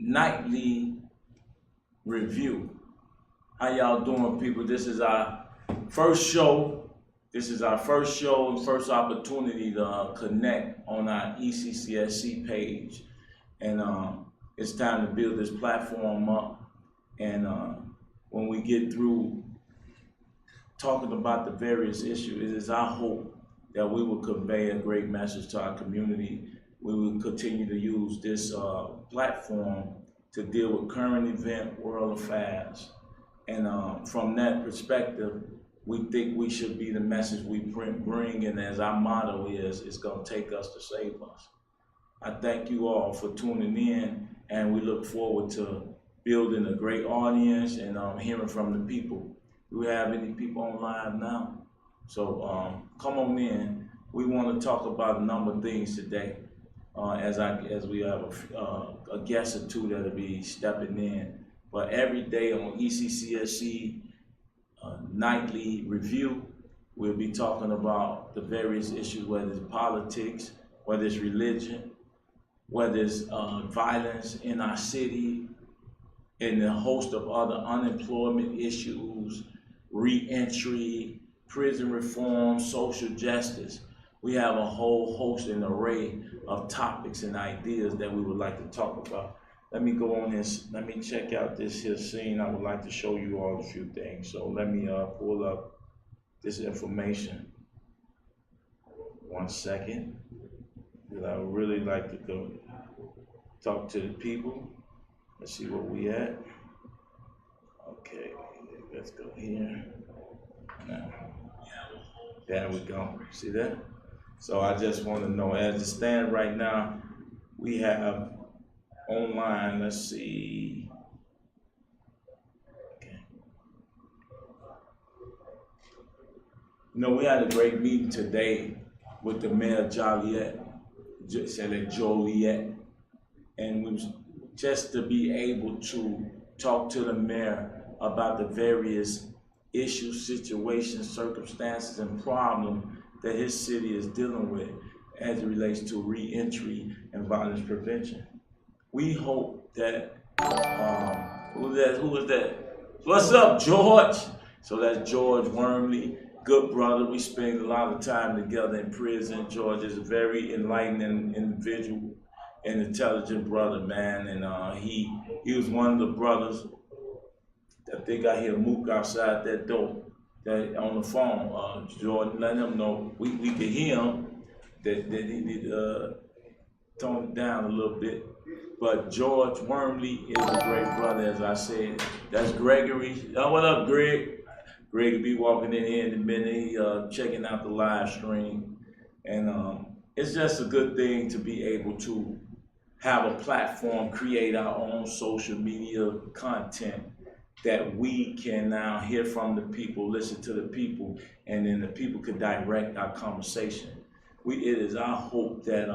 nightly review. How y'all doing, people? This is our first show. This is our first show and first opportunity to connect on our ECCSC page. And it's time to build this platform up. And when we get through talking about the various issues, it is our hope that we will convey a great message to our community. We will continue to use this platform to deal with current event world affairs. And from that perspective, we think we should be the message we bring, and as our motto is, it's gonna take us to save us. I thank you all for tuning in, and we look forward to building a great audience and hearing from the people. Do we have any people on live now? So come on in. We want to talk about a number of things today. As we have a guest or two that'll be stepping in. But every day on ECCSC nightly review, we'll be talking about the various issues, whether it's politics, whether it's religion, whether it's violence in our city, and a host of other unemployment issues, re-entry, prison reform, social justice. We have a whole host and array of topics and ideas that we would like to talk about. Let me go on this, let me check out this here scene. I would like to show you all a few things. So let me pull up this information. 1 second. Because I would really like to go talk to the people. Let's see where we at. Okay, let's go here. Now, there we go. See that? So I just want to know, as it stands right now, we have online, let's see. Okay. You know, we had a great meeting today with the mayor Joliet, and we was just to be able to talk to the mayor about the various issues, situations, circumstances, and problems that his city is dealing with as it relates to re-entry and violence prevention. We hope that, who is that? What's up, George? So that's George Wormley, good brother. We spend a lot of time together in prison. George is a very enlightening individual and intelligent brother, man. And he was one of the brothers that they got here, Mook, outside that door, that on the phone. Jordan let him know we could hear him, that he need to tone it down a little bit. But George Wormley is a great brother, as I said. That's Gregory. Oh, what up, Greg? Greg will be walking in here in a minute. He checking out the live stream. And it's just a good thing to be able to have a platform, create our own social media content that we can now hear from the people, listen to the people, and then the people can direct our conversation. It is our hope that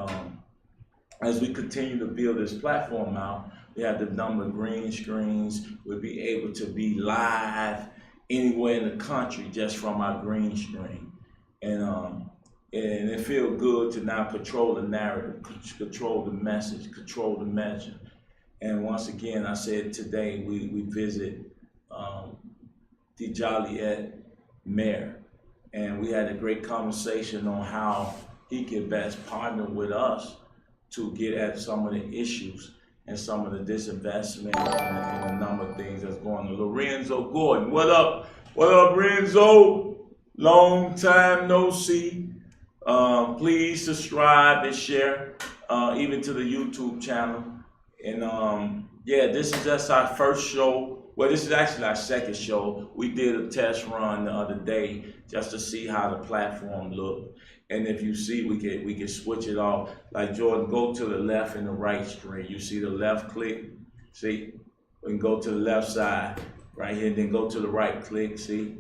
as we continue to build this platform out, we have the number of green screens. We'll be able to be live anywhere in the country just from our green screen. And it feels good to now control the narrative, control the message, control the measure. And once again, I said today we visit the Joliet mayor, and we had a great conversation on how he can best partner with us to get at some of the issues and some of the disinvestment and a number of things that's going on. Lorenzo Gordon, what up? What up, Renzo? Long time no see. Please subscribe and share, even to the YouTube channel. And yeah, this is just our first show. Well, this is actually our second show. We did a test run the other day just to see how the platform looked. And if you see, we can switch it off. Like Jordan, go to the left and the right screen. You see the left click? See? We can go to the left side right here, then go to the right click. See?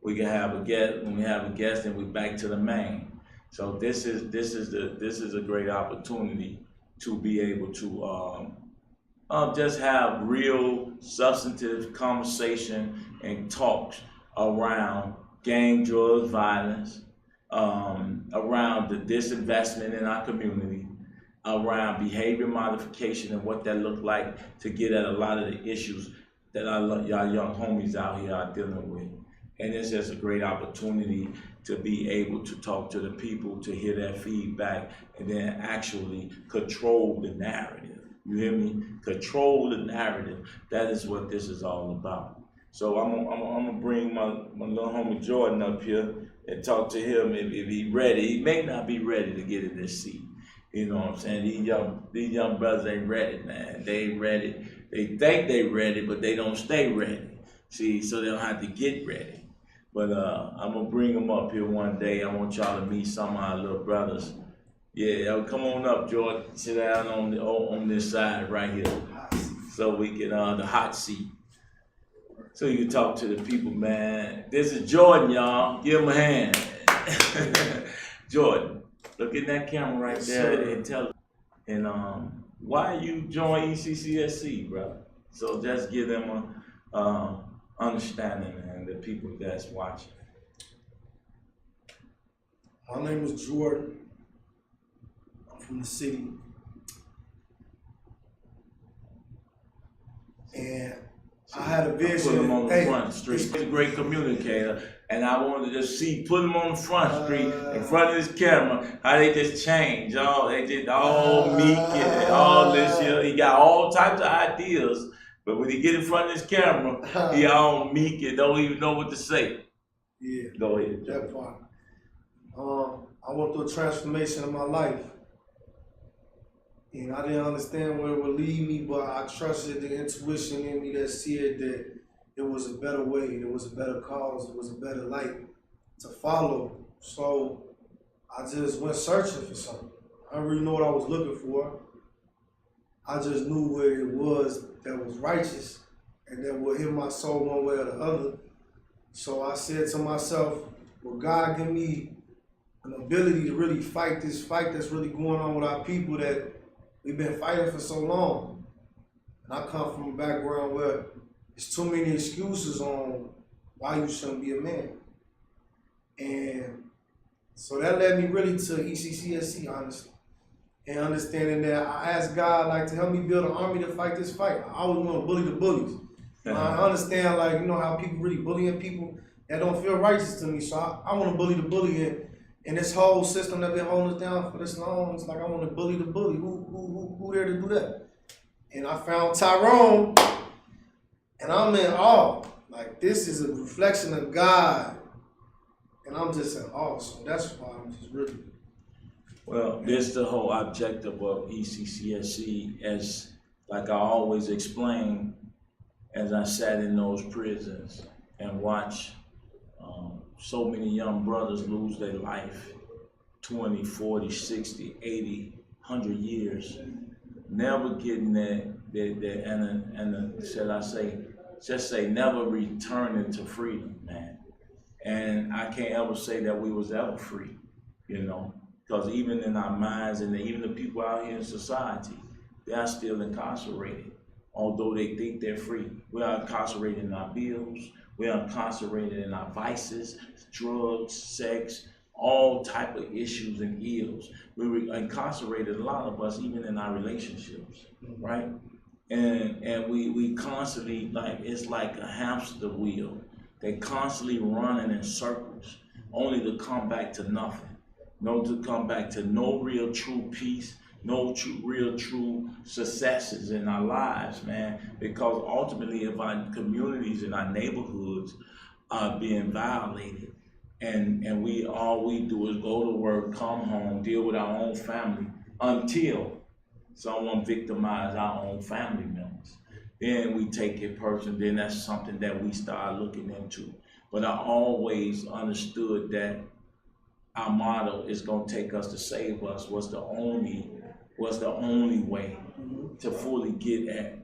We can have a guest. When we have a guest, then we back to the main. So this is a great opportunity to be able to just have real substantive conversation and talks around gang, drugs, violence, around the disinvestment in our community, around behavior modification and what that looked like to get at a lot of the issues that y'all young homies out here are dealing with. And it's just a great opportunity to be able to talk to the people, to hear their feedback, and then actually control the narrative. You hear me? Control the narrative. That is what this is all about. So I'm gonna bring my little homie Jordan up here and talk to him if he's ready. He may not be ready to get in this seat. You know what I'm saying? These young brothers ain't ready, man. They ain't ready. They think they ready, but they don't stay ready. See, so they don't have to get ready. But I'm gonna bring them up here one day. I want y'all to meet some of our little brothers. Yeah, come on up, Jordan. Sit down on this side right here, so we can the hot seat, so you can talk to the people, man. This is Jordan, y'all. Give him a hand. Jordan, look at that camera right there and tell. And why you join ECCSC, bro? So just give them a understanding, and the people that's watching. My name is Jordan. I'm from the city. And I had a vision. Put him on the front street. He's a great communicator. And I wanted to just put him on the front street in front of this camera, how they just change. They just all meek and all this here. He got all types of ideas. But when he get in front of this camera, he all meek and don't even know what to say. Yeah. Go ahead, Joe. That part. I went through a transformation in my life. And I didn't understand where it would lead me, but I trusted the intuition in me that said that it was a better way, there was a better cause, there was a better light to follow. So I just went searching for something. I didn't really know what I was looking for. I just knew what it was that was righteous and that would hit my soul one way or the other. So I said to myself, well, God give me an ability to really fight this fight that's really going on with our people that we've been fighting for so long. And I come from a background where there's too many excuses on why you shouldn't be a man. And so that led me really to ECCSC, honestly. And understanding that I asked God to help me build an army to fight this fight. I always want to bully the bullies. I understand how people really bullying people that don't feel righteous to me. So I want to bully the bully, and this whole system that been holding us down for this long, it's like I want to bully the bully. Who there to do that? And I found Tyrone, and I'm in awe. This is a reflection of God, and I'm just in awe. So that's why I'm just really. Well, this is the whole objective of ECCSC, as like I always explain, as I sat in those prisons and watched so many young brothers lose their life, 20, 40, 60, 80, 100 years, never getting never returning to freedom, man. And I can't ever say that we was ever free, because even in our minds and even the people out here in society, they are still incarcerated, although they think they're free. We are incarcerated in our bills. We are incarcerated in our vices, drugs, sex, all type of issues and ills. We were incarcerated, a lot of us, even in our relationships, right? And we constantly, it's like a hamster wheel. They constantly running in circles, only to come back to nothing. To come back to no real true peace, no real true successes in our lives, man. Because ultimately, if our communities and our neighborhoods are being violated, and all we do is go to work, come home, deal with our own family until someone victimizes our own family members. Then we take it personal. Then that's something that we start looking into. But I always understood that our motto is going to take us to save us was the only way to fully get at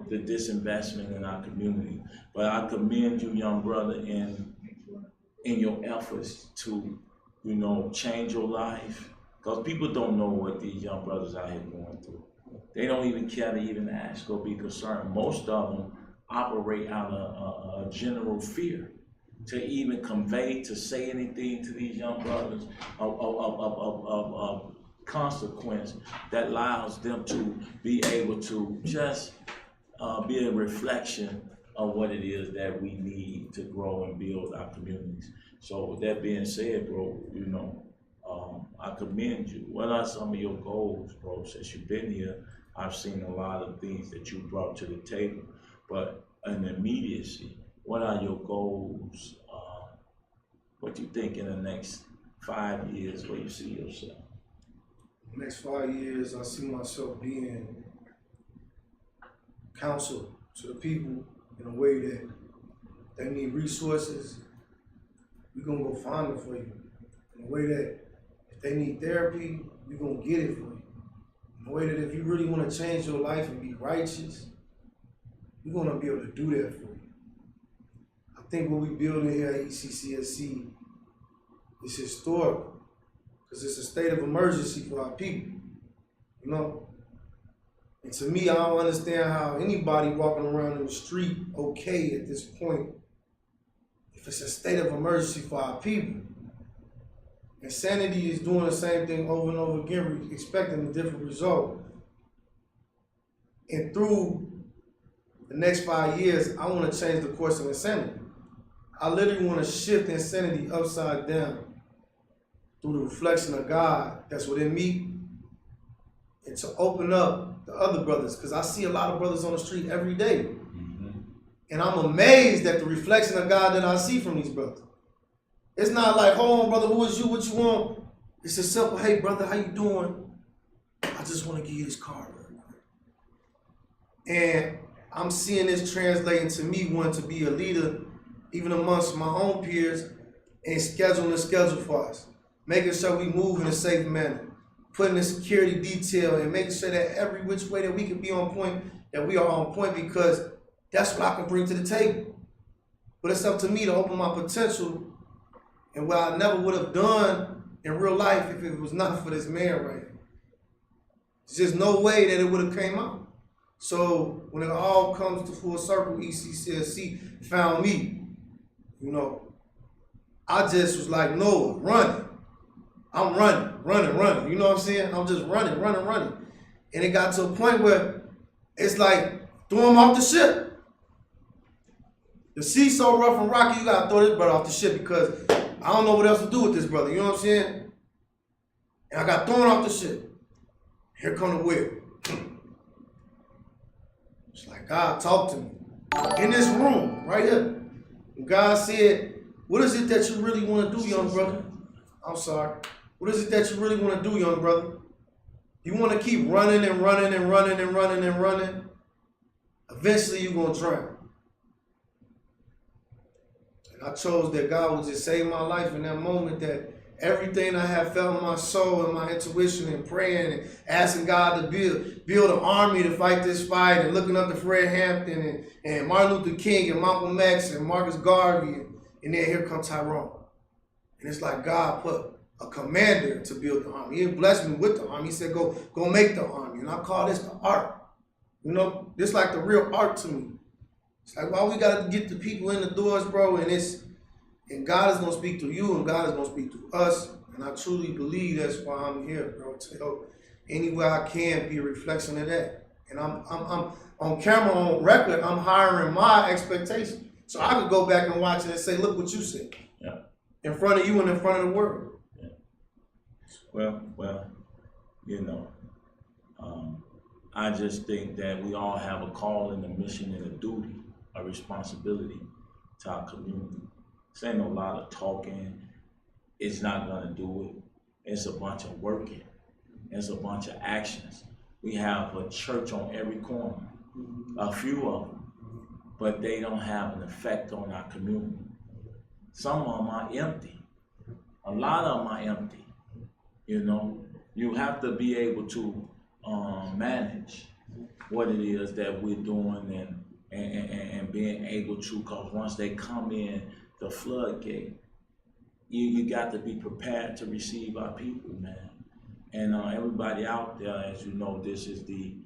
the disinvestment in our community. But I commend you, young brother, in your efforts to, change your life. Because people don't know what these young brothers out here going through. They don't even care to even ask or be concerned. Most of them operate out of a general fear to even convey, to say anything to these young brothers of consequence that allows them to be able to just be a reflection of what it is that we need to grow and build our communities. So with that being said, bro, I commend you. What are some of your goals, bro? Since you've been here, I've seen a lot of things that you brought to the table, but in immediacy, what are your goals? What do you think in the next 5 years, where you see yourself? Next 5 years, I see myself being counsel to the people in a way that they need resources. We're gonna go find them for you. In a way that if they need therapy, we're gonna get it for you. In a way that if you really wanna change your life and be righteous, we're gonna be able to do that for you. I think what we're building here at ECCSC is historical, because it's a state of emergency for our people, you know? And to me, I don't understand how anybody walking around in the street okay at this point if it's a state of emergency for our people. Insanity is doing the same thing over and over again, expecting a different result. And through the next 5 years, I want to change the course of insanity. I literally want to shift insanity upside down through the reflection of God that's within me, and to open up the other brothers, because I see a lot of brothers on the street every day. Mm-hmm. And I'm amazed at the reflection of God that I see from these brothers. It's not like, hold on, brother, who is you, what you want? It's a simple, hey, brother, how you doing? I just want to give you this card real quick. And I'm seeing this translating to me wanting to be a leader, even amongst my own peers, and scheduling the schedule for us, making sure we move in a safe manner, putting the security detail, and making sure that every which way that we can be on point, that we are on point, because that's what I can bring to the table. But it's up to me to open my potential and what I never would have done in real life if it was not for this man right here. There's just no way that it would have came out. So when it all comes to full circle, ECCSC found me. You know, I just was like, no, running. I'm running. You know what I'm saying? I'm just running. And it got to a point where it's like, throw him off the ship. The sea's so rough and rocky, you gotta throw this brother off the ship, because I don't know what else to do with this brother. You know what I'm saying? And I got thrown off the ship. Here come the whip. It's like, God, talk to me. In this room, right here. And God said, what is it that you really want to do, young brother? I'm sorry. What is it that you really want to do, young brother? You want to keep running and running and running and running and running? Eventually you're going to drown. And I chose that God would just save my life in that moment, that everything I have felt in my soul and my intuition and praying and asking God to build an army to fight this fight, and looking up to Fred Hampton and Martin Luther King and Malcolm X and Marcus Garvey, and then here comes Tyrone. And it's like God put a commander to build the army. He blessed me with the army. He said, go make the army. And I call this the art. You know, this like the real art to me. It's like, why we got to get the people in the doors, bro? And God is going to speak to you, and God is going to speak to us. And I truly believe that's why I'm here, bro. To help any way I can be a reflection of that. And I'm on camera, on record, I'm hiring my expectation. So I could go back and watch it and say, look what you said. Yeah. In front of you and in front of the world. Yeah. Well, you know, I just think that we all have a calling, a mission, and a duty, a responsibility to our community. This ain't no lot of talking. It's not gonna do it. It's a bunch of working. It's a bunch of actions. We have a church on every corner, a few of them, but they don't have an effect on our community. Some of them are empty. A lot of them are empty. You know, you have to be able to manage what it is that we're doing and being able to, because once they come in the floodgate, you got to be prepared to receive our people, man. And everybody out there, as you know, this is the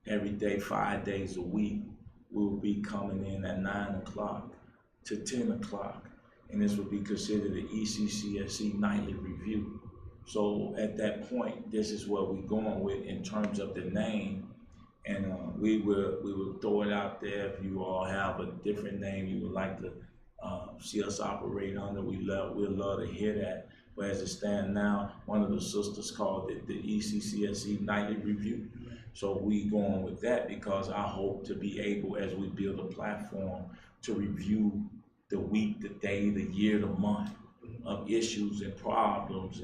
everyday 5 days a week. We'll be coming in at 9 o'clock to 10 o'clock. And this will be considered the ECCSC Nightly Review. So at that point, this is where we're going with in terms of the name. And we will throw it out there. If you all have a different name you would like to see us operate under, we'd love to hear that. But as it stands now, one of the sisters called it the ECCSE Nightly Review. So we going with that because I hope to be able, as we build a platform, to review the week, the day, the year, the month of issues and problems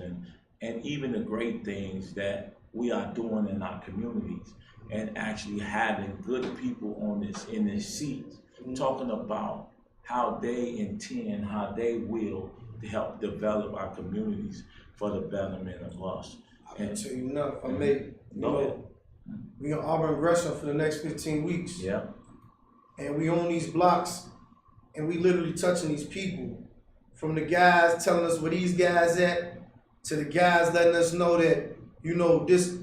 and even the great things that we are doing in our communities, and actually having good people in this seat talking about how they intend, how they will to help develop our communities for the betterment of us. I can tell you now, if I may, we in Auburn Gresham for the next 15 weeks. Yeah. And we own these blocks, and we literally touching these people. From the guys telling us where these guys at, to the guys letting us know that, you know, this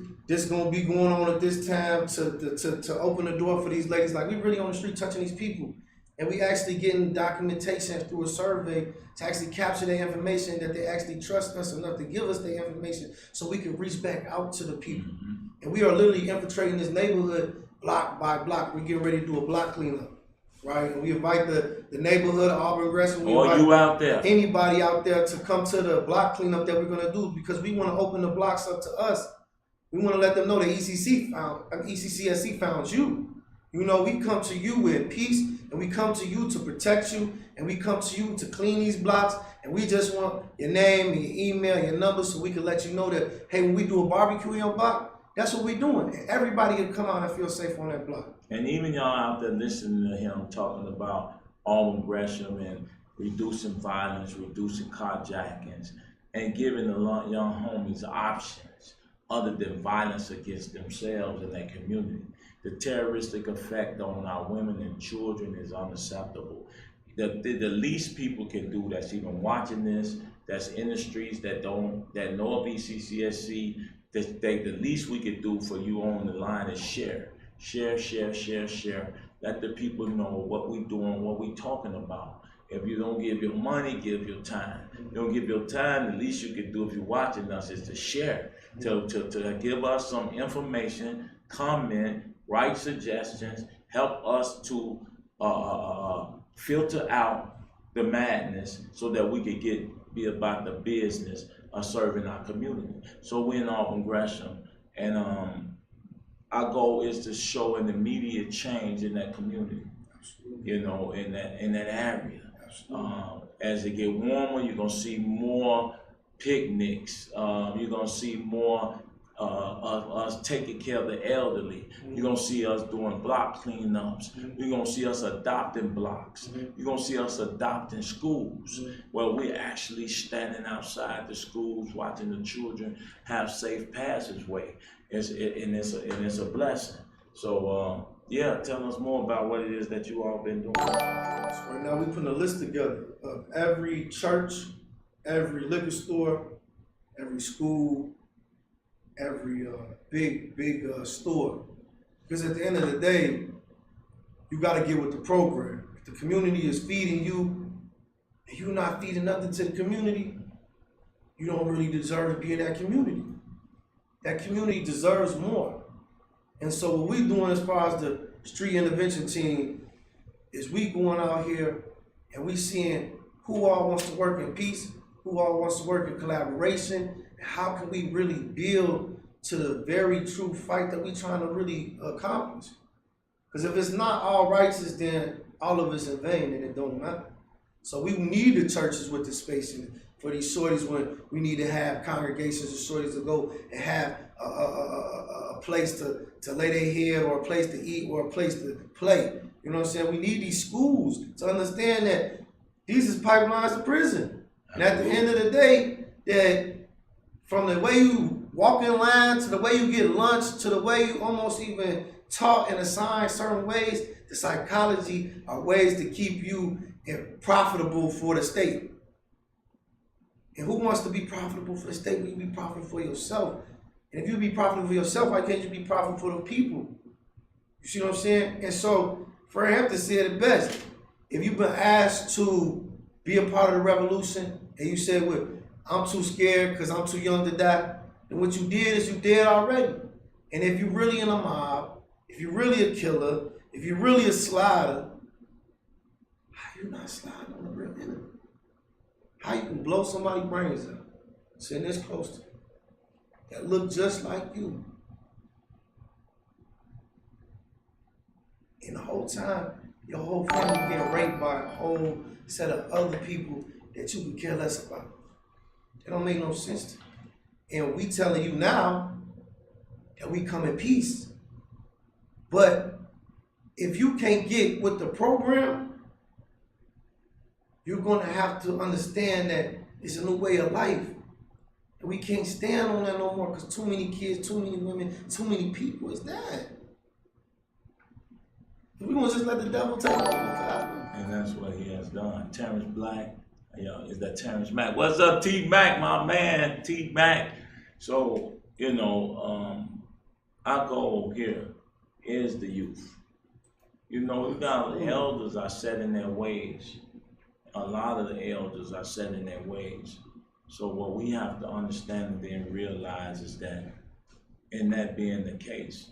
gonna be going on at this time, to open the door for these ladies. Like, we really on the street touching these people. And we actually getting documentation through a survey to actually capture their information, that they actually trust us enough to give us their information so we can reach back out to the people. And we are literally infiltrating this neighborhood block by block. We're getting ready to do a block cleanup, right? And we invite the neighborhood of Auburn Gresham. Or you out there. Anybody out there to come to the block cleanup that we're gonna do, because we wanna open the blocks up to us. We wanna let them know that ECCSE found you. You know, we come to you with peace, and we come to you to protect you, and we come to you to clean these blocks, and we just want your name and your email, your number, so we can let you know that, hey, when we do a barbecue in your block, that's what we're doing. And everybody can come out and feel safe on that block. And even y'all out there listening to him talking about Auburn Gresham and reducing violence, reducing carjackings, and giving the young homies options other than violence against themselves and their community. The terroristic effect on our women and children is unacceptable. The least people can do that's even watching this, that's in the streets, that know of ECCSE, the least we could do for you on the line is share. Share. Let the people know what we doing, what we talking about. If you don't give your money, give your time. You don't give your time, the least you can do if you're watching us is to share, to give us some information, comment, write suggestions, help us to filter out the madness so that we could be about the business of serving our community. So we're in Auburn Gresham, and our goal is to show an immediate change in that community. You know, in that area. As it get warmer, you're gonna see more picnics. You're gonna see more of us taking care of the elderly. You're gonna see us doing block cleanups. You're gonna see us adopting blocks. You're gonna see us adopting schools where we're actually standing outside the schools, watching the children have safe passageway. It's a blessing. So yeah, tell us more about what it is that you all been doing. So right now we putting a list together of every church, every liquor store, every school, every big store. Because at the end of the day, you got to get with the program. If the community is feeding you and you're not feeding nothing to the community, you don't really deserve to be in that community. That community deserves more. And so what we're doing as far as the street intervention team is we going out here and we seeing who all wants to work in peace, who all wants to work in collaboration, and how can we really build to the very true fight that we're trying to really accomplish. Because if it's not all righteous, then all of it's in vain and it don't matter. So we need the churches with the spacing for these shorties when we need to have congregations of shorties to go and have a place to lay their head, or a place to eat, or a place to play. You know what I'm saying? We need these schools to understand that these is pipelines to prison. And at the end of the day, that from the way you walk in line, to the way you get lunch, to the way you almost even taught and assigned certain ways, the psychology are ways to keep you profitable for the state. And who wants to be profitable for the state when you be profitable for yourself? And if you be profitable for yourself, why can't you be profitable for the people? You see what I'm saying? And so, Fred Hampton said it best. If you've been asked to be a part of the revolution, and you said, well, I'm too scared because I'm too young to die. And what you did is you dead already. And if you really in a mob, if you really a killer, if you really a slider, how you not sliding on the real enemy? How you can blow somebody's brains out, sitting this close to you, that look just like you. And the whole time, your whole family being raped by a whole set of other people that you can care less about. It don't make no sense to you. And we telling you now that we come in peace. But if you can't get with the program, you're gonna have to understand that it's a new way of life. And we can't stand on that no more because too many kids, too many women, too many people is dead. We gonna just let the devil take over. And that's what he has done. Terrence Black, is that Terrence Mack? What's up, T Mac, my man, T Mac? So, our goal here is the youth. We got the elders are set in their ways. A lot of the elders are set in their ways. So what we have to understand and then realize is that in that being the case,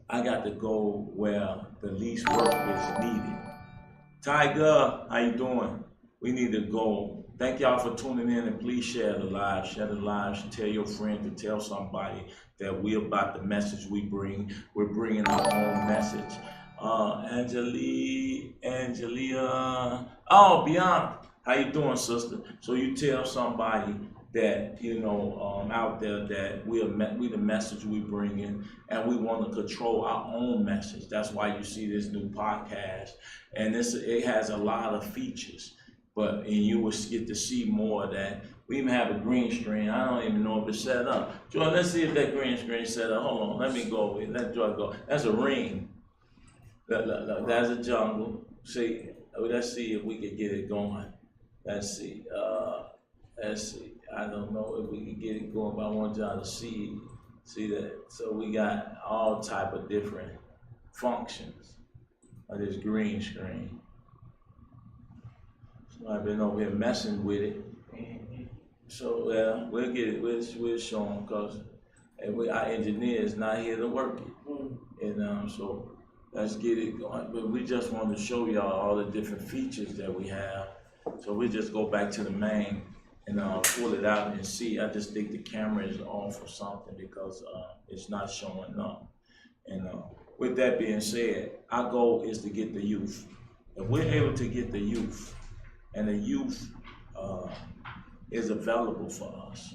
I got to go where the least work is needed. Tiger, how you doing? We need to go. Thank y'all for tuning in, and please share the live. Share the live. Tell your friend to tell somebody that we about the message we bring. We're bringing our own message. Angelia. Oh, Bianca, how you doing, sister? So you tell somebody that out there that we the message we bring in, and we want to control our own message. That's why you see this new podcast, and it has a lot of features. And you will get to see more of that. We even have a green screen. I don't even know if it's set up. Joy, let's see if that green screen is set up. Hold on, let me go with it. Let Joy go. That's a ring. Look, that's a jungle. See, let's see if we can get it going. Let's see. I don't know if we can get it going, but I want y'all to see that. So we got all type of different functions of this green screen. So I've been over here messing with it. So we'll get it. We'll show them because our engineer is not here to work it. And so let's get it going. But we just want to show y'all all the different features that we have. So we just go back to the main and pull it out and see. I just think the camera is off or something because it's not showing up. And with that being said, our goal is to get the youth. If we're able to get the youth, and the youth is available for us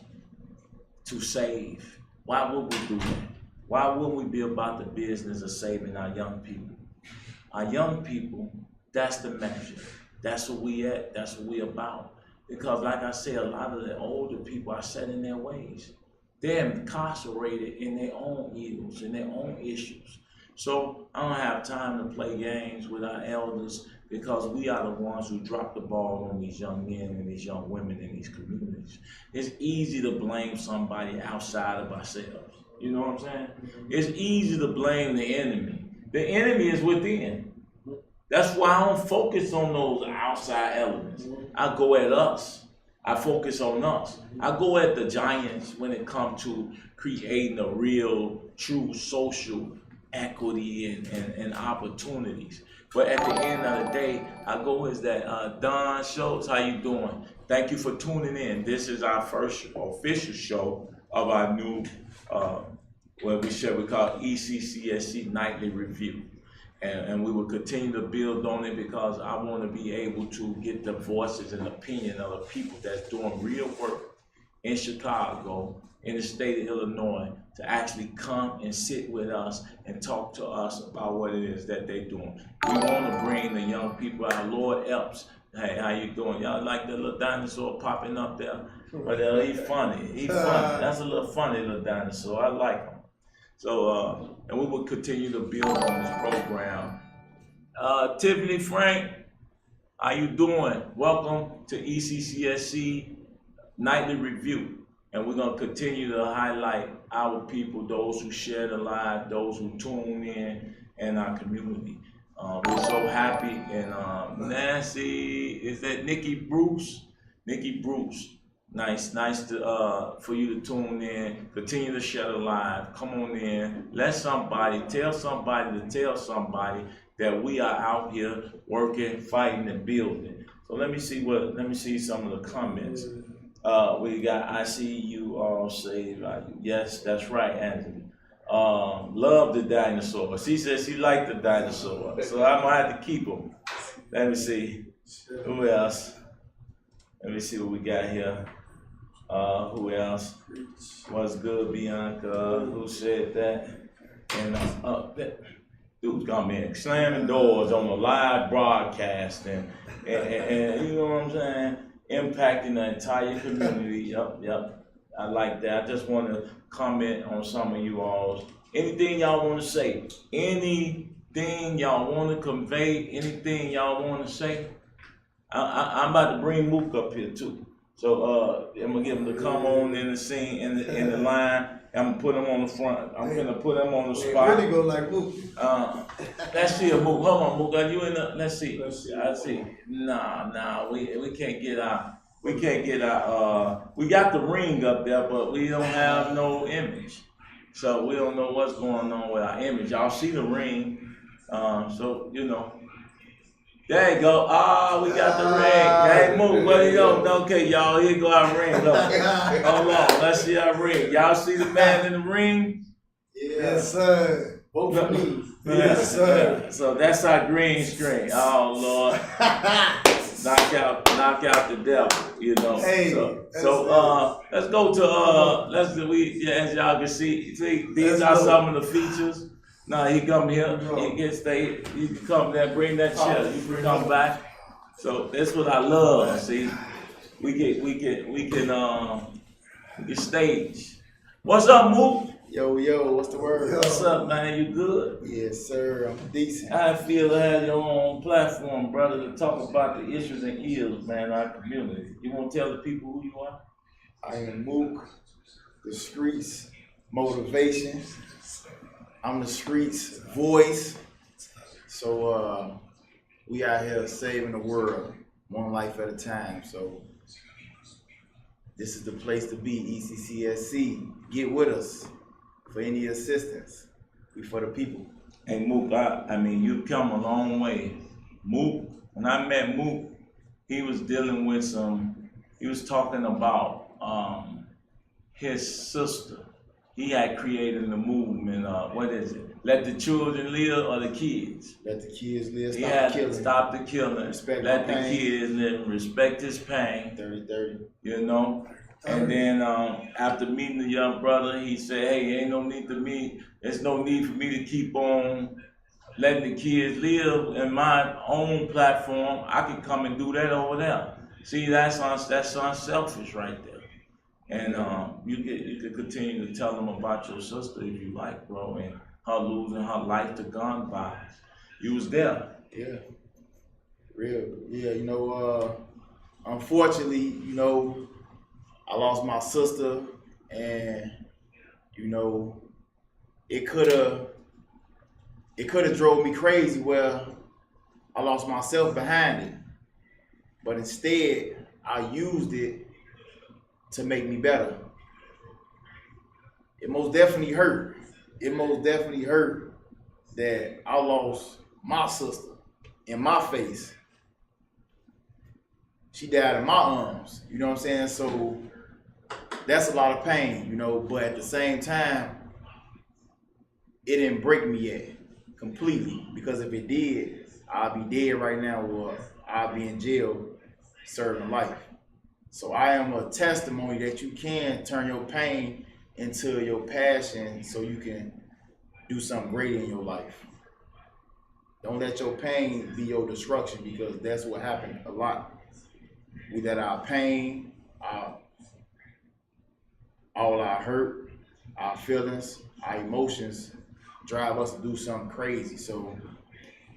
to save, why would we do that? Why wouldn't we be about the business of saving our young people? Our young people, that's the measure. That's what we at. That's what we about. Because like I said, a lot of the older people are set in their ways. They're incarcerated in their own evils, in their own issues. So I don't have time to play games with our elders because we are the ones who drop the ball on these young men and these young women in these communities. It's easy to blame somebody outside of ourselves. You know what I'm saying? It's easy to blame the enemy. The enemy is within. That's why I don't focus on those outside elements. I go at us. I focus on us. I go at the giants when it comes to creating a real, true social equity and opportunities. But at the end of the day, I go as that Don Schultz, how you doing? Thank you for tuning in. This is our first official show of our new, what we call ECCSC Nightly Review. And we will continue to build on it because I want to be able to get the voices and opinion of the people that's doing real work in Chicago, in the state of Illinois, to actually come and sit with us and talk to us about what it is that they're doing. We want to bring the young people out. Lord Epps, hey, how you doing? Y'all like that little dinosaur popping up there? But he's funny. He's funny. That's a little funny little dinosaur. I like him. So, and we will continue to build on this program. Tiffany Frank, how you doing? Welcome to ECCSC Nightly Review. And we're going to continue to highlight our people, those who share the live, those who tune in our community. We're so happy. And Nancy, is that Nikki Bruce? Nikki Bruce. Nice to for you to tune in. Continue to share the live. Come on in. Let somebody tell somebody to tell somebody that we are out here working, fighting, and building. So let me see some of the comments. We got, I see you all say, yes, that's right, Anthony. Love the dinosaur. She says she liked the dinosaur, so I'm gonna have to keep him. Let me see. Who else? Let me see what we got here. Who else? What's good, Bianca? Who said that? And that dude's coming in, slamming doors on the live broadcast, and you know what I'm saying? Impacting the entire community. Yep. I like that. I just want to comment on some of you all. Anything y'all want to say? Anything y'all want to convey? Anything y'all want to say? I'm about to bring Mook up here too. So I'm gonna get him to come on in the scene in the line. I'm gonna put him on the front. I'm gonna put him on the spot. Really go like Mook. Let's see a Mook. Hold on, Mook. Are you in the? Let's see. I see. Nah. We can't get our. We can't get our. We got the ring up there, but we don't have no image. So we don't know what's going on with our image. Y'all see the ring. So you know. There you go. We got the ring. Hey, Mook, where you go? Okay, y'all, here go our ring. Look. Hold on, let's see our ring. Y'all see the man in the ring? Yes, sir. Both of me. Yes, sir. So that's our green screen. Oh, Lord. knock out the devil, you know. Hey, so let's go to as y'all can see these are some of the features. Now he come here, he can stay, you can come there, bring that chair, you can come back. So that's what I love. See, we can stage. What's up, Mook? Yo, what's the word? What's up, man? You good? Yes, sir. I'm decent. I feel to have your own platform, brother, to talk about the issues and ills, man, in our community. You want to tell the people who you are? I am Mook, the streets motivation. I'm the streets voice. So we out here saving the world, one life at a time. So this is the place to be, ECCSC. Get with us for any assistance. We for the people. Hey, Mook, I mean, you've come a long way. Mook, when I met Mook, he was dealing with he was talking about his sister. He had created the movement, what is it? Let the children live or the kids? Let the kids live, he had to stop the killing. Respect let the kids live, respect his pain. 30-30. You know? And then after meeting the young brother, he said, hey, there's no need for me to keep on letting the kids live in my own platform. I can come and do that over there. See, that's unselfish right there. And you can continue to tell them about your sister if you like, bro, and her losing her life to gun violence. You was there. Yeah. Real. Yeah, you know, unfortunately, you know, I lost my sister, and you know, it could have drove me crazy where I lost myself behind it. But instead, I used it to make me better. It most definitely hurt. It most definitely hurt that I lost my sister in my face. She died in my arms, you know what I'm saying? So that's a lot of pain, you know, but at the same time, it didn't break me yet completely, because if it did, I'd be dead right now, or I'd be in jail serving life. So I am a testimony that you can turn your pain into your passion so you can do something great in your life. Don't let your pain be your destruction, because that's what happened a lot. We let our pain, all our hurt, our feelings, our emotions drive us to do something crazy. So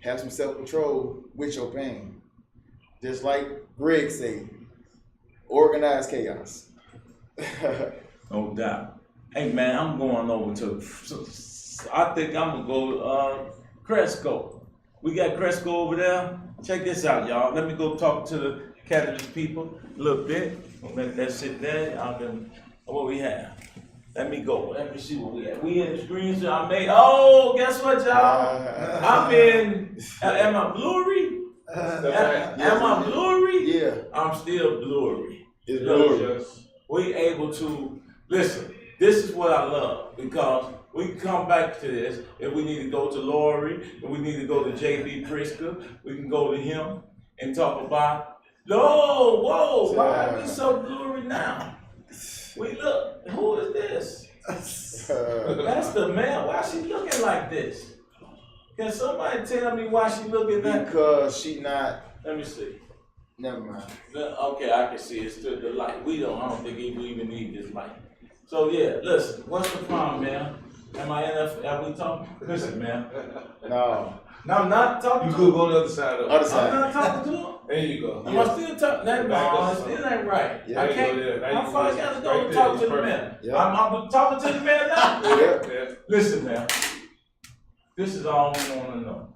have some self-control with your pain. Just like Greg said, organized chaos. No doubt. Hey man, I'm going over to, I think I'm gonna go Cresco. We got Cresco over there. Check this out, y'all. Let me go talk to cannabis people a little bit. We'll make that sit there. What we have? Let me go. Let me see what we have. We in the screens. I made. Oh, guess what, y'all? I'm in. Am I blurry? Am I blurry? Yeah. I'm still blurry. It's Look, blurry. we able to listen. This is what I love because we can come back to this. If we need to go to Lori, if we need to go to JB Pritzker, we can go to him and talk about. No, whoa, why are we so blurry now? We look. Who is this? That's the man. Why she looking like this? Can somebody tell me why she looking like? Because she not. Let me see. Never mind. Okay, I can see it's still the light. I don't think we even need this light. So yeah, listen, what's the problem, man? Am I enough? Are we talking? Listen, man. No. No, I'm not talking You to could him. go on the other side of Other it. side. I'm not talking to him. There you go. Am I still talking? That Back no, up it some. still ain't right. Yeah, I there you can't. go, yeah. Now How you far I can- gotta right go to there, talk it's to the perfect. man? Yeah. I'm talking to the man now. Yeah. Listen, man. This is all we want to know.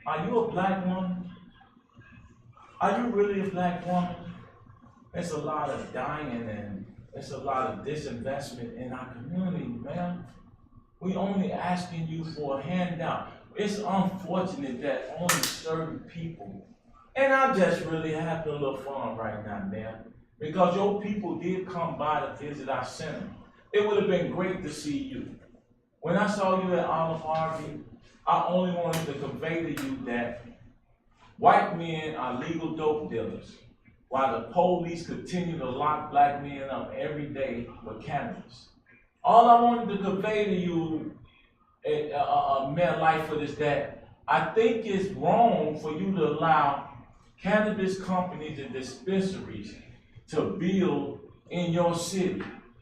Are you a black woman? Are you really a black woman? There's a lot of dying and there's a lot of disinvestment in our community, man. We only asking you for a handout. It's unfortunate that only certain people, and I'm just really having a little fun right now, man, because your people did come by to visit our center. It would have been great to see you. When I saw you at Olive Harvey, I only wanted to convey to you that white men are legal dope dealers, while the police continue to lock black men up every day with cannabis. All I wanted to convey to you, Mayor Lightfoot, is that I think it's wrong for you to allow cannabis companies and dispensaries to build in your city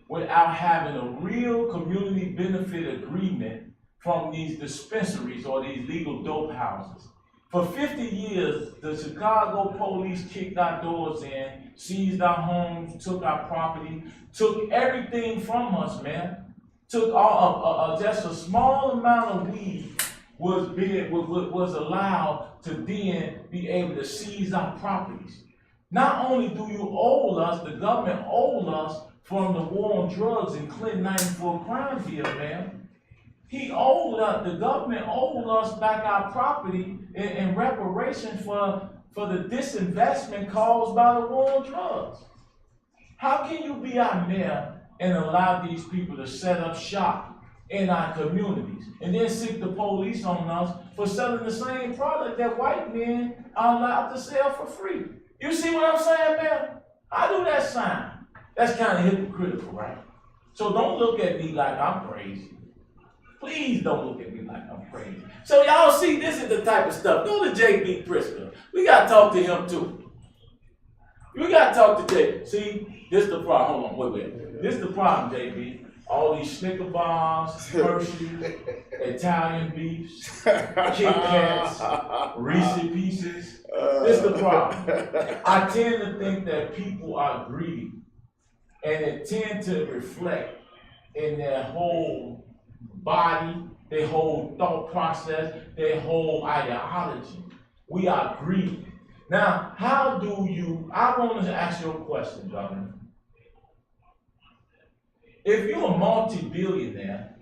without having a real community benefit agreement from these dispensaries or these legal dope houses. For 50 years, the Chicago police kicked our doors in, seized our homes, took our property, took everything from us, man. Took all just a small amount of weed was allowed to then be able to seize our properties. Not only do you owe us, the government owed us from the war on drugs in Clinton 94 crime bill, man. He owed us, the government owed us back our property in reparation for the disinvestment caused by the war on drugs. How can you be our mayor and allow these people to set up shop in our communities and then seek the police on us for selling the same product that white men are allowed to sell for free? You see what I'm saying, man? I do that sign. That's kind of hypocritical, right? So don't look at me like I'm crazy. Please don't look at me like I'm crazy. So y'all see, this is the type of stuff. Go to JB Pritzker. We got to talk to him too. We got to talk to Jay. See, this is the problem. Hold on, wait. This is the problem, JB. All these Snicker bars, Hershey's, Italian beefs, Kit Kats, Reese's Pieces. This is the problem. I tend to think that people are greedy, and it tend to reflect in their whole body, their whole thought process, their whole ideology. We are greedy. Now, how do you, I want to ask you a question, Governor. If you're a multi-billionaire,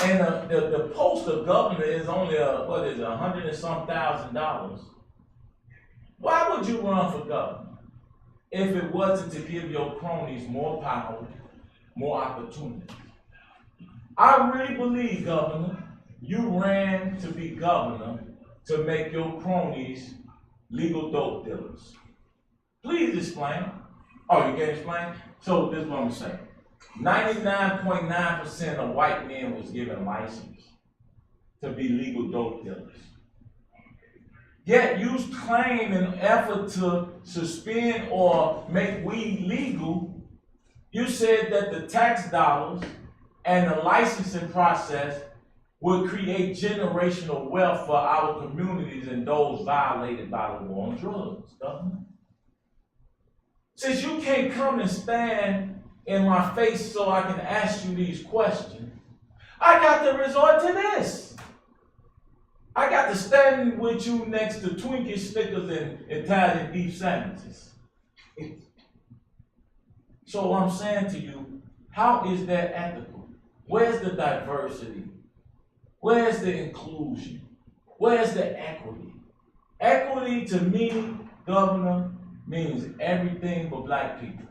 and the post of governor is only $100 and some $1,000, why would you run for governor if it wasn't to give your cronies more power, more opportunity? I really believe, Governor, you ran to be governor to make your cronies legal dope dealers. Please explain. Oh, you can't explain? So this is what I'm saying. 99.9% of white men was given license to be legal dope dealers. Yet you claim in an effort to suspend or make weed legal, you said that the tax dollars and the licensing process would create generational wealth for our communities and those violated by the war on drugs, Governor. Since you can't come and stand in my face so I can ask you these questions, I got to resort to this. I got to to stand with you next to Twinkies, Snickers, and Italian beef sandwiches. So I'm saying to you, how is that ethical? Where's the diversity? Where's the inclusion? Where's the equity? Equity to me, Governor, means everything but black people.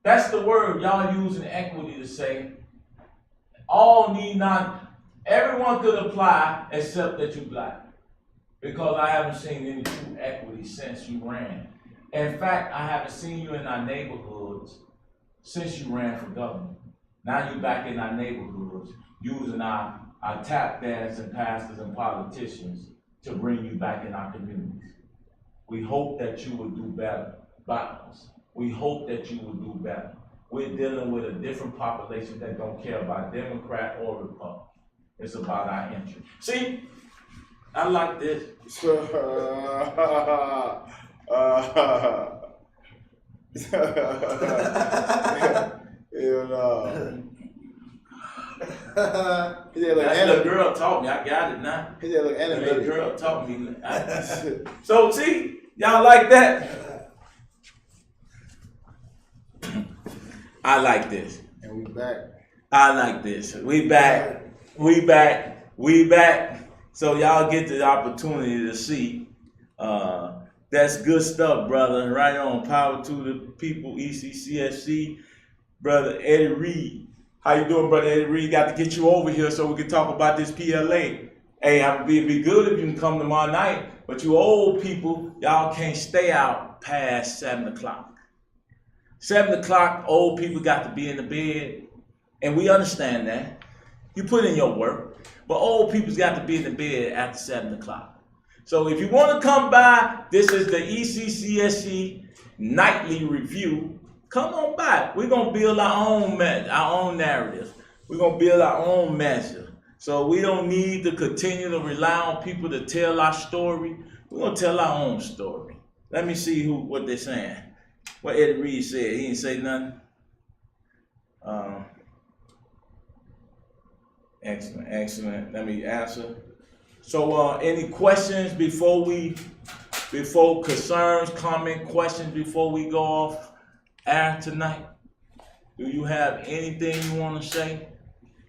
That's the word y'all using equity to say. All need not, everyone could apply except that you black. Because I haven't seen any true equity since you ran. In fact, I haven't seen you in our neighborhoods since you ran for governor. Now you're back in our neighborhoods using our tap dancing pastors and politicians to bring you back in our communities. We hope that you will do better by us. We hope that you will do better. We're dealing with a different population that don't care about Democrat or Republican. It's about our interest. See, I like this. Hell no. That's the girl taught me. I got it now. He look The animated. girl taught me. So see, y'all like that? I like this. And we back. I like this. We back. We back. We back. So y'all get the opportunity to see. That's good stuff, brother. Right on. Power to the people, ECCSC. Brother Eddie Reed. How you doing, brother Eddie Reed? Got to get you over here so we can talk about this PLA. Hey, it'd be good if you can come tomorrow night. But you old people, y'all can't stay out past 7 o'clock. 7 o'clock, old people got to be in the bed. And we understand that. You put in your work. But old people's got to be in the bed after 7 o'clock. So if you want to come by, this is the ECCSC nightly review. Come on by. We're going to build our own narrative. We're going to build our own measure. So we don't need to continue to rely on people to tell our story. We're going to tell our own story. Let me see what they're saying. What Eddie Reed said. He didn't say nothing. Excellent. Let me answer. So any questions before concerns, comment, questions before we go off air tonight? Do you have anything you want to say?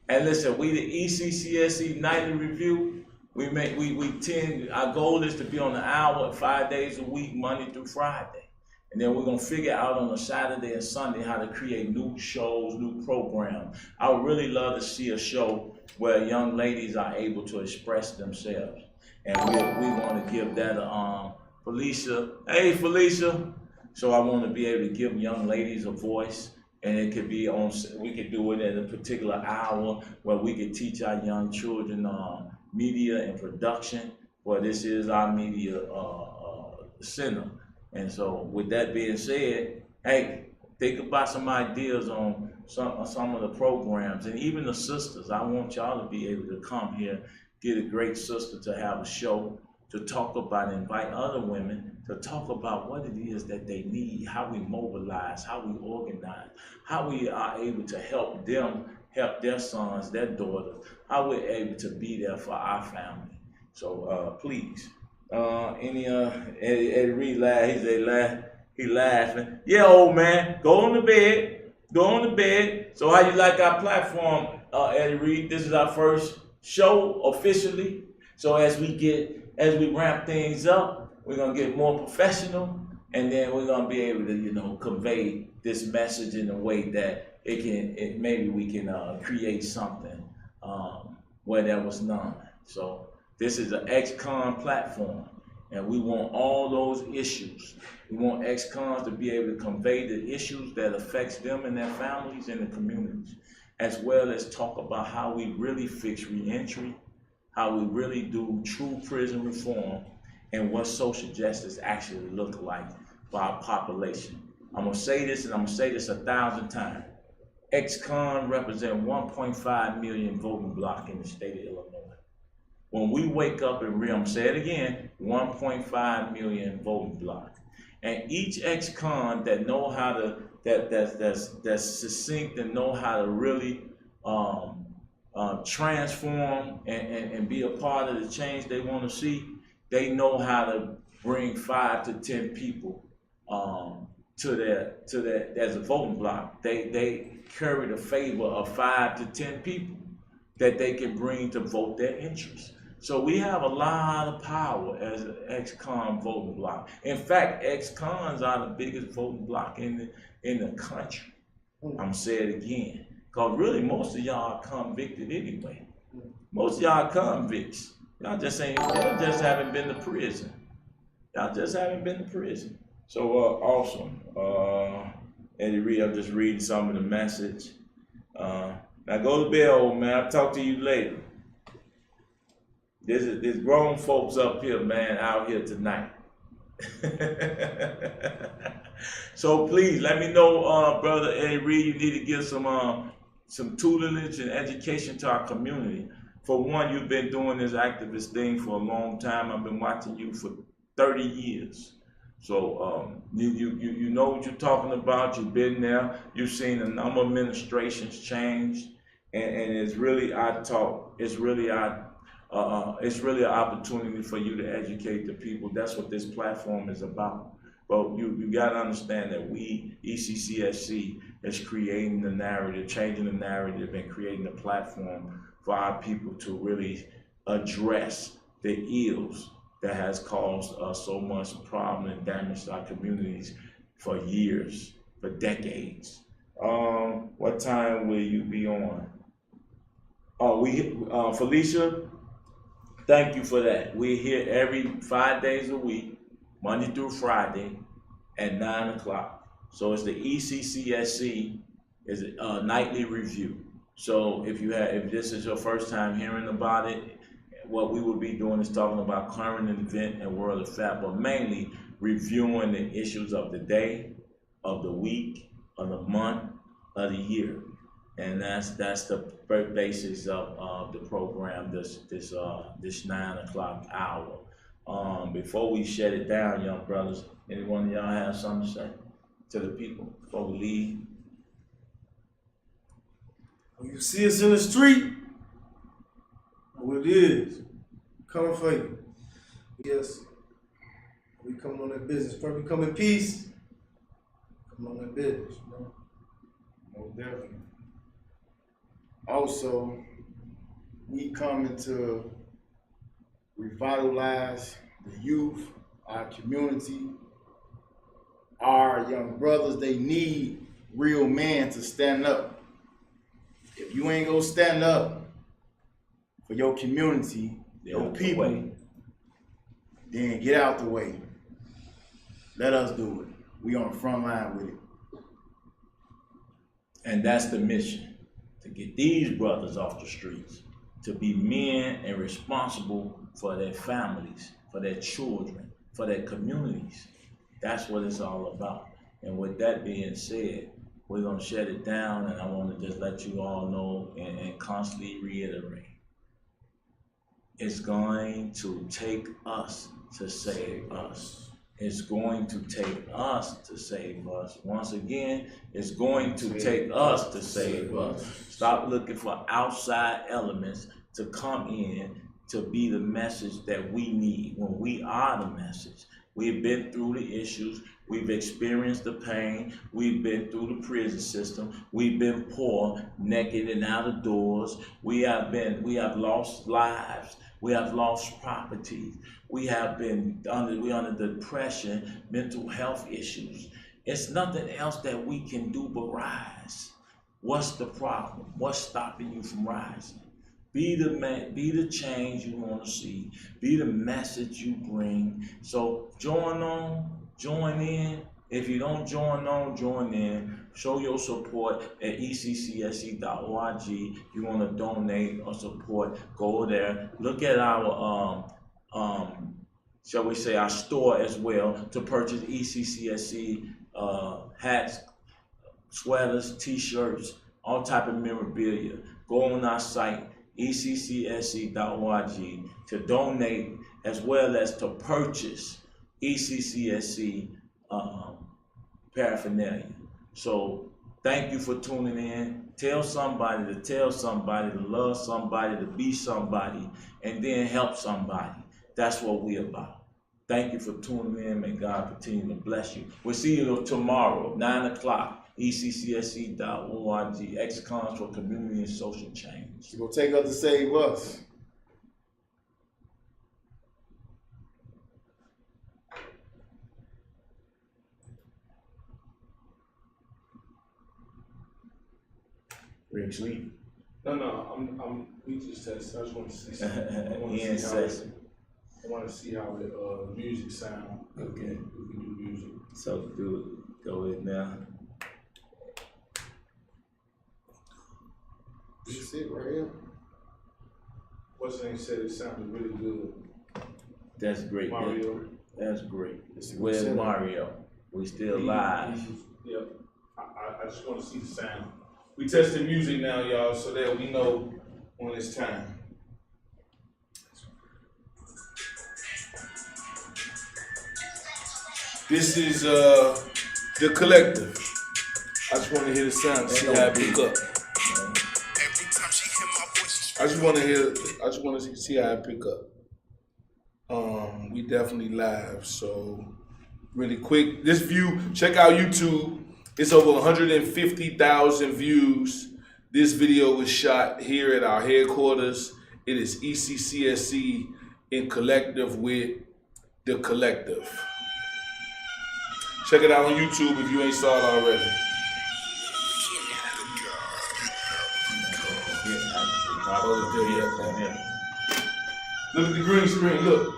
And listen, we the ECCSC nightly review. Our goal is to be on the hour 5 days a week, Monday through Friday. And then we're gonna figure out on a Saturday and Sunday how to create new shows, new programs. I would really love to see a show where young ladies are able to express themselves. And we want to give that Felicia. Hey, Felicia. So I want to be able to give young ladies a voice. And it could be we could do it at a particular hour where we could teach our young children media and production. Well, this is our media center. And so with that being said, hey, think about some ideas on some of the programs, and even the sisters. I want y'all to be able to come here, get a great sister to have a show, to talk about, invite other women to talk about what it is that they need, how we mobilize, how we organize, how we are able to help them, help their sons, their daughters, how we're able to be there for our family. So please, Eddie Reed laugh, he laughing. Yeah, old man, go on to bed. So how you like our platform, Eddie Reed? This is our first show officially. So as we ramp things up, we're gonna get more professional, and then we're gonna be able to, convey this message in a way that maybe we can create something where there was none. So this is an ex-con platform, and we want all those issues. We want ex-cons to be able to convey the issues that affects them and their families and the communities, as well as talk about how we really fix reentry, how we really do true prison reform, and what social justice actually look like for our population. I'm gonna say this, and I'm gonna say this 1,000 times. Ex-con represent 1.5 million voting block in the state of Illinois. When we wake up and I'm say it again, 1.5 million voting block. And each ex-con that know how to, that's succinct and know how to really transform and be a part of the change they want to see, they know how to bring 5 to 10 people to their as a voting block. They carry the favor of 5 to 10 people that they can bring to vote their interests. So we have a lot of power as an ex-con voting block. In fact, ex-cons are the biggest voting block in the country. I'm gonna say it again, because really most of y'all are convicted anyway. Most of y'all convicts. Y'all just haven't been to prison. Y'all just haven't been to prison. So awesome. Eddie Reed, I'm just reading some of the message. Now go to bed, old man. I'll talk to you later. There's grown folks up here, man, out here tonight. So please let me know, brother Eddie Reed, you need to give some tutelage and education to our community. For one, you've been doing this activist thing for a long time. I've been watching you for 30 years. So you know what you're talking about. You've been there. You've seen a number of administrations change, and it's really our talk. It's really an opportunity for you to educate the people. That's what this platform is about. But you got to understand that we, ECCSC, is creating the narrative, changing the narrative, and creating a platform for our people to really address the ills that has caused us so much problem and damage to our communities for years, for decades. What time will you be on? Felicia, thank you for that. We're here every 5 days a week, Monday through Friday at 9 o'clock. So it's the ECCSC is a nightly review. So if this is your first time hearing about it, what we will be doing is talking about current event and world affairs, but mainly reviewing the issues of the day, of the week, of the month, of the year. And that's the basis of the program this 9 o'clock hour. Before we shut it down, young brothers, any one of y'all have something to say to the people before we leave? When you see us in the street, what it is, coming for you. Yes, we come on that business. First we come in peace, come on that business, man. Most definitely. Also, we coming to revitalize the youth, our community, our young brothers. They need real men to stand up. If you ain't gonna stand up for your community, your people, then get out the way. Let us do it. We on the front line with it. And that's the mission, to get these brothers off the streets, to be men and responsible for their families, for their children, for their communities. That's what it's all about. And with that being said, we're gonna shut it down, and I wanna just let you all know and constantly reiterate. It's going to take us to save us. It's going to take us to save us. Once again, it's going to take us to save us. Stop looking for outside elements to come in to be the message that we need when we are the message. We've been through the issues. We've experienced the pain. We've been through the prison system. We've been poor, naked, and out of doors. We have lost lives. We have lost property. We have been under depression, mental health issues. It's nothing else that we can do but rise. What's the problem? What's stopping you from rising? Be the man, be the change you want to see. Be the message you bring. So join in. If you don't join on, join in. Show your support at eccsc.org. You want to donate or support, go there. Look at our shall we say, our store as well to purchase ECCSC hats, sweaters, t-shirts, all type of memorabilia. Go on our site, eccsc.org, to donate as well as to purchase ECCSC paraphernalia. So Thank you for tuning in. Tell somebody to love somebody, to be somebody, and then help somebody. That's what we're about. Thank you for tuning in. May God continue to bless you. We'll see you tomorrow, 9 o'clock, ECCSC.org, Ex-Cons for Community and Social Change. It's gonna take us to save us. Rick Sweet. No, we just tested. I just want to see something. I want He in to see how session. I want to see how the music sound. Okay. If we do music. So go ahead now. This is it right here. What's the name said it sounded really good. That's great. Mario. That's great. It's Where's good. Mario? We still live. Yep. I just want to see the sound. We testing music now, y'all, so that we know when it's time. This is The Collective. I just want to hear the sound, see how it pick up. I just want to see how it pick up. We definitely live, so really quick. This view, check out YouTube. It's over 150,000 views. This video was shot here at our headquarters. It is ECCSC in collective with The Collective. Check it out on YouTube if you ain't saw it already. Look at the green screen, look.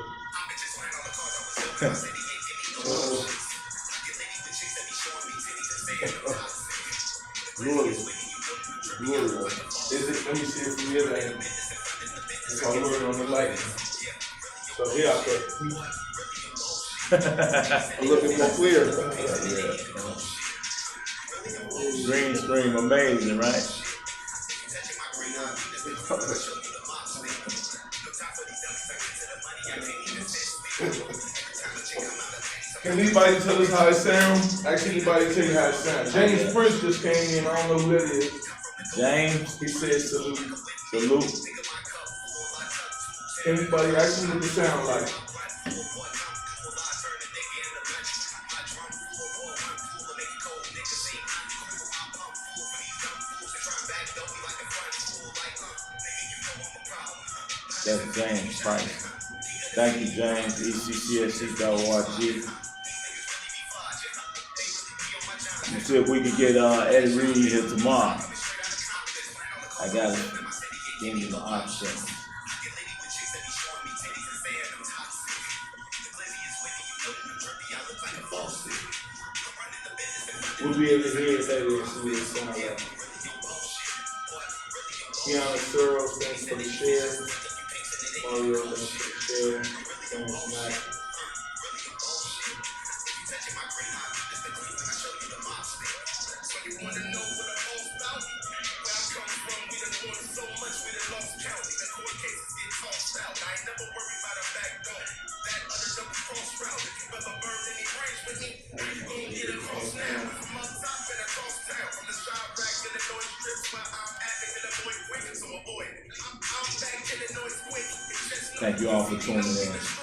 Glory. Is it? Let me see if we hear that. It's all glory on the light. So here I go. I'm looking more clear. Green screen, amazing, right? Can anybody tell us how it sounds? Actually, anybody tell you how it sounds? James Prince just came in. I don't know who that is. James, He said salute. salute. Anybody actually what it sound like? That's James Price. Thank you, James. ECCSC.org. Let's see if we can get Eddie Reed here tomorrow. I got it. Give me the option. We'll be able to hear it later and see what it sound like. Kiana Searles, thanks for the share. Mario, thanks for the share. Thanks, Matt. Thank you all for tuning in.